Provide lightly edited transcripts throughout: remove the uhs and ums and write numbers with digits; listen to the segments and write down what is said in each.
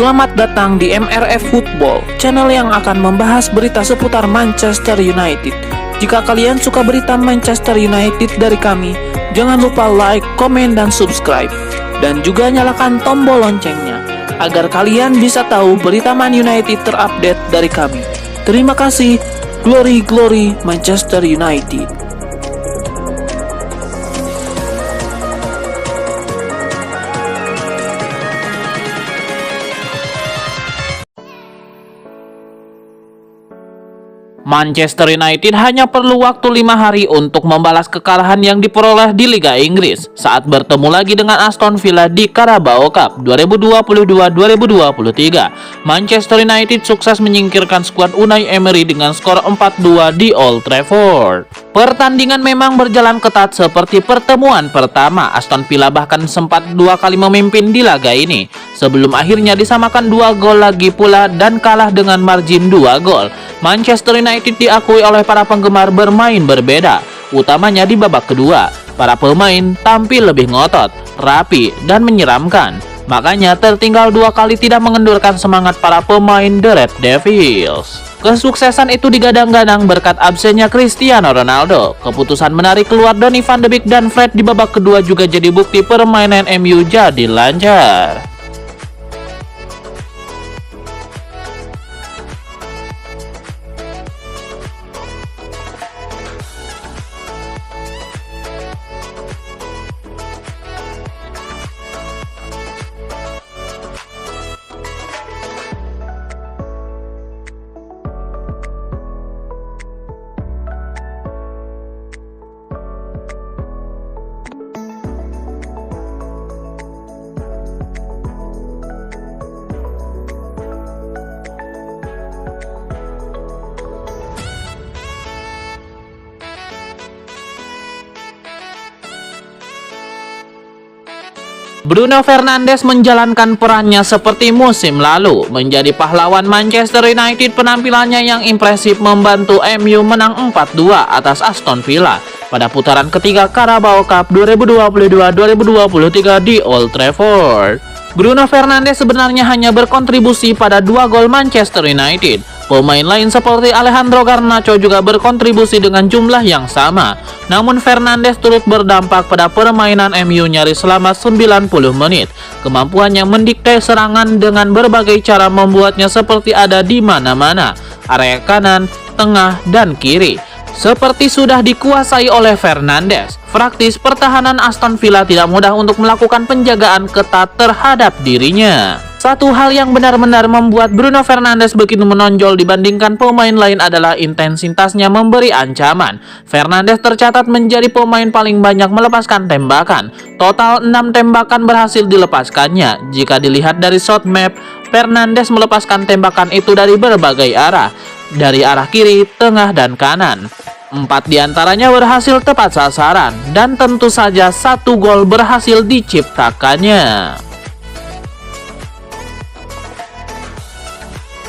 Selamat datang di MRF Football, channel yang akan membahas berita seputar Manchester United. Jika kalian suka berita Manchester United dari kami, jangan lupa like, komen, dan subscribe. Dan juga nyalakan tombol loncengnya, agar kalian bisa tahu berita Man United terupdate dari kami. Terima kasih, Glory Glory Manchester United. Manchester United hanya perlu waktu 5 hari untuk membalas kekalahan yang diperoleh di Liga Inggris saat bertemu lagi dengan Aston Villa di Carabao Cup 2022-2023. Manchester United sukses menyingkirkan skuad Unai Emery dengan skor 4-2 di Old Trafford. Pertandingan memang berjalan ketat seperti pertemuan pertama. Aston Villa bahkan sempat 2 kali memimpin di laga ini, sebelum akhirnya disamakan 2 gol lagi pula dan kalah dengan margin 2 gol. Manchester United diakui oleh para penggemar bermain berbeda, utamanya di babak kedua. Para pemain tampil lebih ngotot, rapi, dan menyeramkan. Makanya tertinggal 2 kali tidak mengendurkan semangat para pemain The Red Devils. Kesuksesan itu digadang-gadang berkat absennya Cristiano Ronaldo. Keputusan menarik keluar Donny van de Beek dan Fred di babak kedua juga jadi bukti permainan MU jadi lancar. Bruno Fernandes menjalankan perannya seperti musim lalu, menjadi pahlawan Manchester United. Penampilannya yang impresif membantu MU menang 4-2 atas Aston Villa pada putaran ketiga Carabao Cup 2022-2023 di Old Trafford. Bruno Fernandes sebenarnya hanya berkontribusi pada 2 gol Manchester United. Pemain lain seperti Alejandro Garnacho juga berkontribusi dengan jumlah yang sama. Namun Fernandes turut berdampak pada permainan MU nyaris selama 90 menit. Kemampuannya mendikte serangan dengan berbagai cara membuatnya seperti ada di mana-mana, area kanan, tengah, dan kiri. Seperti sudah dikuasai oleh Fernandes, praktis pertahanan Aston Villa tidak mudah untuk melakukan penjagaan ketat terhadap dirinya. Satu hal yang benar-benar membuat Bruno Fernandes begitu menonjol dibandingkan pemain lain adalah intensitasnya memberi ancaman. Fernandes tercatat menjadi pemain paling banyak melepaskan tembakan. Total 6 tembakan berhasil dilepaskannya. Jika dilihat dari shot map, Fernandes melepaskan tembakan itu dari berbagai arah, dari arah kiri, tengah, dan kanan. 4 diantaranya berhasil tepat sasaran, dan tentu saja 1 gol berhasil diciptakannya.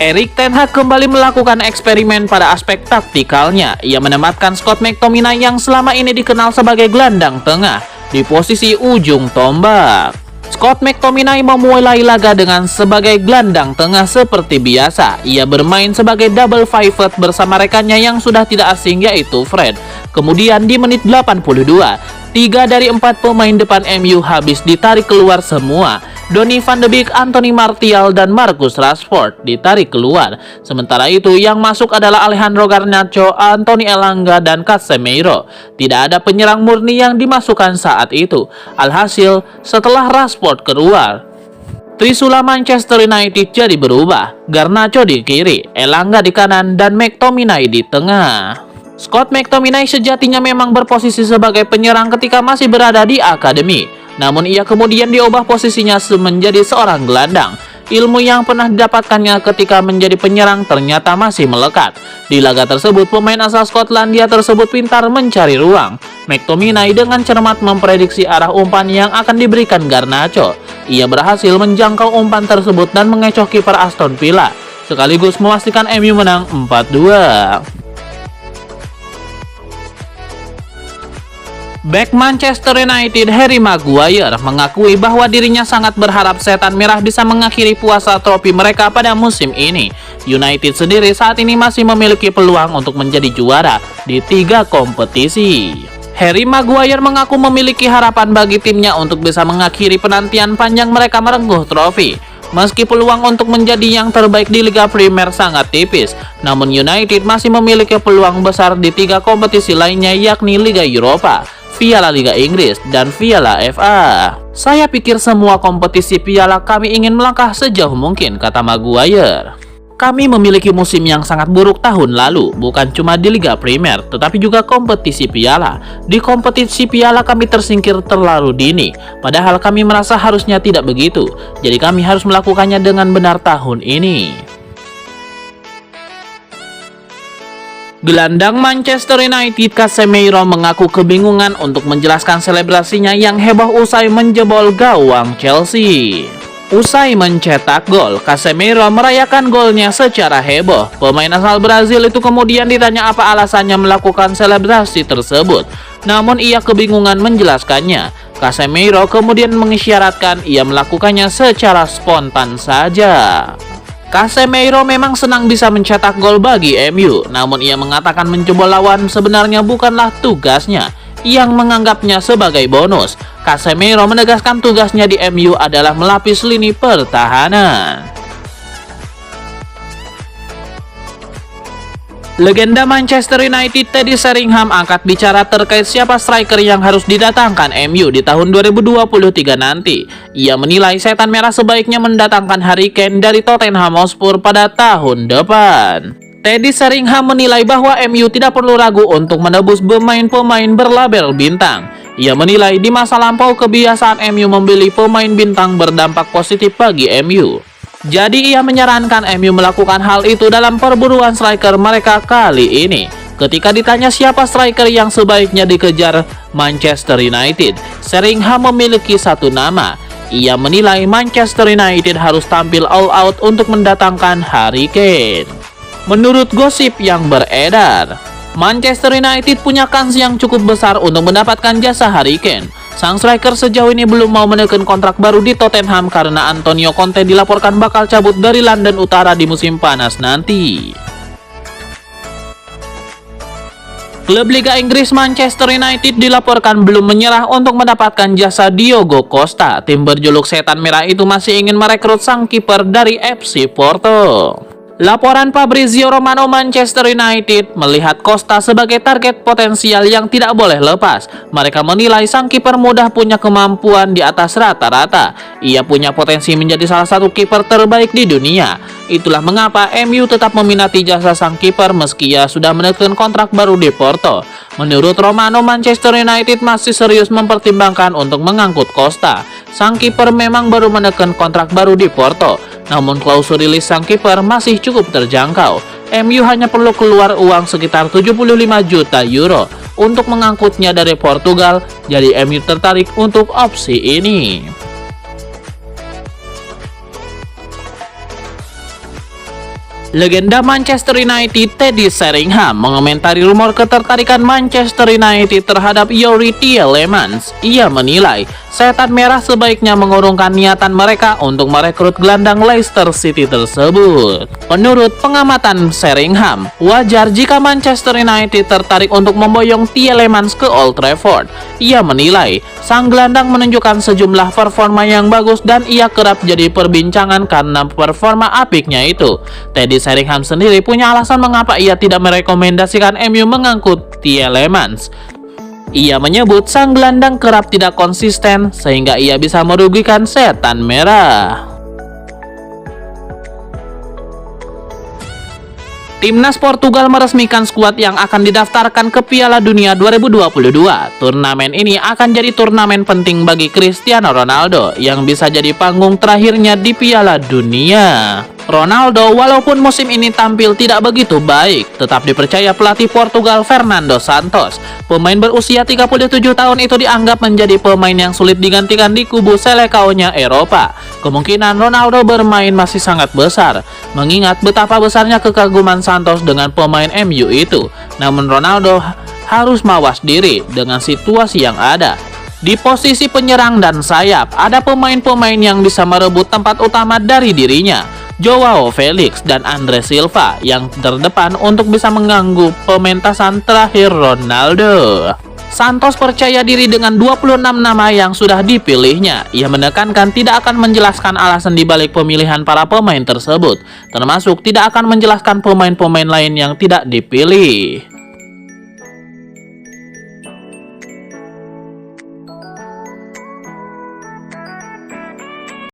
Erik ten Hag kembali melakukan eksperimen pada aspek taktikalnya. Ia menempatkan Scott McTominay yang selama ini dikenal sebagai gelandang tengah di posisi ujung tombak. Scott McTominay memulai laga dengan sebagai gelandang tengah seperti biasa. Ia bermain sebagai double pivot bersama rekannya yang sudah tidak asing, yaitu Fred. Kemudian di menit 82, 3 dari 4 pemain depan MU habis ditarik keluar semua. Donny van de Beek, Anthony Martial, dan Marcus Rashford ditarik keluar. Sementara itu yang masuk adalah Alejandro Garnacho, Anthony Elanga, dan Casemiro. Tidak ada penyerang murni yang dimasukkan saat itu. Alhasil, setelah Rashford keluar, trisula Manchester United jadi berubah. Garnacho di kiri, Elanga di kanan, dan McTominay di tengah. Scott McTominay sejatinya memang berposisi sebagai penyerang ketika masih berada di akademi. Namun ia kemudian diubah posisinya menjadi seorang gelandang. Ilmu yang pernah didapatkannya ketika menjadi penyerang ternyata masih melekat. Di laga tersebut, pemain asal Skotlandia tersebut pintar mencari ruang. McTominay dengan cermat memprediksi arah umpan yang akan diberikan Garnacho. Ia berhasil menjangkau umpan tersebut dan mengecoh kiper Aston Villa, sekaligus memastikan MU menang 4-2. Bek Manchester United Harry Maguire mengakui bahwa dirinya sangat berharap Setan Merah bisa mengakhiri puasa trofi mereka pada musim ini. United sendiri saat ini masih memiliki peluang untuk menjadi juara di 3 kompetisi. Harry Maguire mengaku memiliki harapan bagi timnya untuk bisa mengakhiri penantian panjang mereka merengkuh trofi. Meski peluang untuk menjadi yang terbaik di Liga Primer sangat tipis, namun United masih memiliki peluang besar di 3 kompetisi lainnya, yakni Liga Eropa, Piala Liga Inggris, dan Piala FA. Saya pikir semua kompetisi piala kami ingin melangkah sejauh mungkin, kata Maguire. Kami memiliki musim yang sangat buruk tahun lalu, bukan cuma di Liga Primer, tetapi juga kompetisi piala. Di kompetisi piala kami tersingkir terlalu dini, padahal kami merasa harusnya tidak begitu. Jadi kami harus melakukannya dengan benar tahun ini. Gelandang Manchester United Casemiro mengaku kebingungan untuk menjelaskan selebrasinya yang heboh usai menjebol gawang Chelsea. Usai mencetak gol, Casemiro merayakan golnya secara heboh. Pemain asal Brazil itu kemudian ditanya apa alasannya melakukan selebrasi tersebut. Namun ia kebingungan menjelaskannya. Casemiro kemudian mengisyaratkan ia melakukannya secara spontan saja. Casemiro memang senang bisa mencetak gol bagi MU, namun ia mengatakan menjebol lawan sebenarnya bukanlah tugasnya, yang menganggapnya sebagai bonus. Casemiro menegaskan tugasnya di MU adalah melapis lini pertahanan. Legenda Manchester United Teddy Sheringham angkat bicara terkait siapa striker yang harus didatangkan MU di tahun 2023 nanti. Ia menilai Setan Merah sebaiknya mendatangkan Harry Kane dari Tottenham Hotspur pada tahun depan. Teddy Sheringham menilai bahwa MU tidak perlu ragu untuk menebus pemain-pemain berlabel bintang. Ia menilai di masa lampau kebiasaan MU membeli pemain bintang berdampak positif bagi MU. Jadi ia menyarankan MU melakukan hal itu dalam perburuan striker mereka kali ini. Ketika ditanya siapa striker yang sebaiknya dikejar Manchester United, Sheringham memiliki satu nama. Ia menilai Manchester United harus tampil all out untuk mendatangkan Harry Kane. Menurut gosip yang beredar, Manchester United punya kans yang cukup besar untuk mendapatkan jasa Harry Kane. Sang striker sejauh ini belum mau menekan kontrak baru di Tottenham karena Antonio Conte dilaporkan bakal cabut dari London Utara di musim panas nanti. Klub Liga Inggris Manchester United dilaporkan belum menyerah untuk mendapatkan jasa Diogo Costa. Tim berjuluk Setan Merah itu masih ingin merekrut sang kiper dari FC Porto. Laporan Fabrizio Romano Manchester United melihat Costa sebagai target potensial yang tidak boleh lepas. Mereka menilai sang kiper muda punya kemampuan di atas rata-rata. Ia punya potensi menjadi salah satu kiper terbaik di dunia. Itulah mengapa MU tetap meminati jasa sang kiper meski ia sudah menekan kontrak baru di Porto. Menurut Romano, Manchester United masih serius mempertimbangkan untuk mengangkut Costa. Sang kiper memang baru menekan kontrak baru di Porto, namun klausul rilis sang kiper masih cukup terjangkau. MU hanya perlu keluar uang sekitar 75 juta euro untuk mengangkutnya dari Portugal, jadi MU tertarik untuk opsi ini. Legenda Manchester United Teddy Sheringham mengomentari rumor ketertarikan Manchester United terhadap Youri Tielemans. Ia menilai Setan Merah sebaiknya mengurungkan niatan mereka untuk merekrut gelandang Leicester City tersebut. Menurut pengamatan Sheringham, wajar jika Manchester United tertarik untuk memboyong Tielemans ke Old Trafford. Ia menilai sang gelandang menunjukkan sejumlah performa yang bagus dan ia kerap jadi perbincangan karena performa apiknya itu. Teddy Sheringham sendiri punya alasan mengapa ia tidak merekomendasikan MU mengangkut Tielemans. Ia menyebut sang gelandang kerap tidak konsisten sehingga ia bisa merugikan Setan Merah. Timnas Portugal meresmikan skuad yang akan didaftarkan ke Piala Dunia 2022. Turnamen ini akan jadi turnamen penting bagi Cristiano Ronaldo yang bisa jadi panggung terakhirnya di Piala Dunia. Ronaldo walaupun musim ini tampil tidak begitu baik, tetap dipercaya pelatih Portugal Fernando Santos. Pemain berusia 37 tahun itu dianggap menjadi pemain yang sulit digantikan di kubu Selecao-nya Eropa. Kemungkinan Ronaldo bermain masih sangat besar, mengingat betapa besarnya kekaguman Santos dengan pemain MU itu. Namun Ronaldo harus mawas diri dengan situasi yang ada. Di posisi penyerang dan sayap, ada pemain-pemain yang bisa merebut tempat utama dari dirinya. Joao Felix dan Andre Silva yang terdepan untuk bisa mengganggu pementasan terakhir Ronaldo. Santos percaya diri dengan 26 nama yang sudah dipilihnya. Ia menekankan tidak akan menjelaskan alasan dibalik pemilihan para pemain tersebut, termasuk tidak akan menjelaskan pemain-pemain lain yang tidak dipilih.